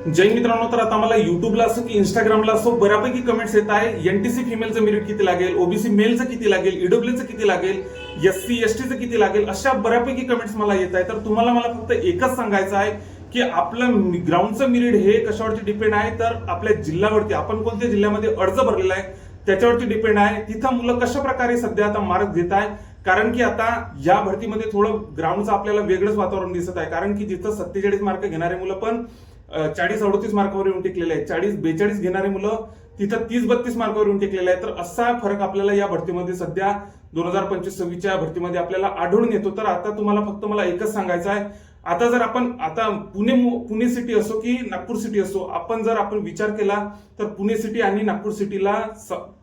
जय मित्रांनो, तर आता मला युट्यूबला असो की इंस्टाग्रामला असो बऱ्यापैकी कमेंट्स येत आहे. एनटीसी फिमेलचं मेरिट किती लागेल, ओबीसी मेलचं किती लागेल, ईडब्ल्यूचं किती लागेल, एससी एसटीचं किती लागेल, अशा बऱ्यापैकी कमेंट्स मला येत आहे. तर तुम्हाला मला फक्त एकच सांगायचं आहे की आपलं ग्राउंडचं मेरिट हे कशावरती डिपेंड आहे, तर आपल्या जिल्ह्यावरती, आपण कोणत्या जिल्ह्यामध्ये अर्ज भरलेला आहे त्याच्यावरती डिपेंड आहे. तिथं मुलं कशा प्रकारे सध्या आता मार्क देत आहे, कारण की आता या भरतीमध्ये थोडं ग्राउंडचं आपल्याला वेगळंच वातावरण दिसत आहे. कारण की जिथं 47 मार्क घेणारे मुलं पण 40-38 मार्कावर येऊन टिकलेले आहे, 40-42 घेणारे मुलं तिथं 30-32 मार्कावर येऊन टिकलेले आहे. तर असा फरक आपल्याला या भरतीमध्ये सध्या 2025-26च्या भरतीमध्ये आपल्याला आढळून येतो. तर आता तुम्हाला फक्त मला एकच सांगायचं आहे, आता जर आपण आता पुणे सिटी असो की नागपूर सिटी असो, आपण विचार केला तर पुणे सिटी आणि नागपूर सिटीला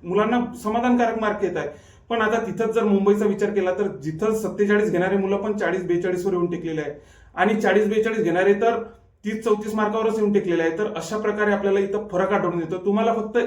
मुलांना समाधानकारक मार्क येत आहे. पण आता तिथंच जर मुंबईचा विचार केला तर जिथं 47 घेणारे मुलं पण 40-42 वर येऊन टिकलेले आहे आणि 40-42 घेणारे तर 30-34 मार्कावरच येऊन टेकलेले आहे. तर अशा प्रकारे आपल्याला इथं फरक आढळून येतो. तुम्हाला फक्त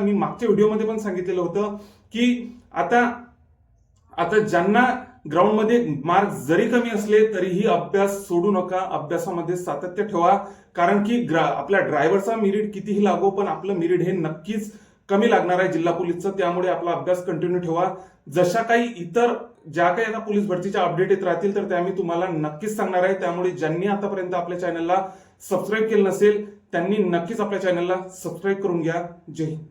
मी मागच्या व्हिडिओमध्ये पण सांगितलेलं होतं की आता ज्यांना ग्राउंडमध्ये मार्क जरी कमी असले तरीही अभ्यास सोडू नका, अभ्यासामध्ये सातत्य ठेवा. कारण की आपल्या ड्रायव्हरचा मेरिट कितीही लागो, पण आपलं मेरिट हे नक्कीच कमी लागणार आहे जिल्हा पोलीसचं. त्यामुळे आपला अभ्यास कंटिन्यू ठेवा. जशा काही इतर ज्या काही आता पोलीस भरतीच्या अपडेट येत राहतील तर त्या मी तुम्हाला नक्कीच सांगणार आहे. त्यामुळे ज्यांनी आतापर्यंत आपल्या चॅनलला सबस्क्राईब केलं नसेल त्यांनी नक्कीच आपल्या चॅनलला सबस्क्राईब करून घ्या. जय हिंद.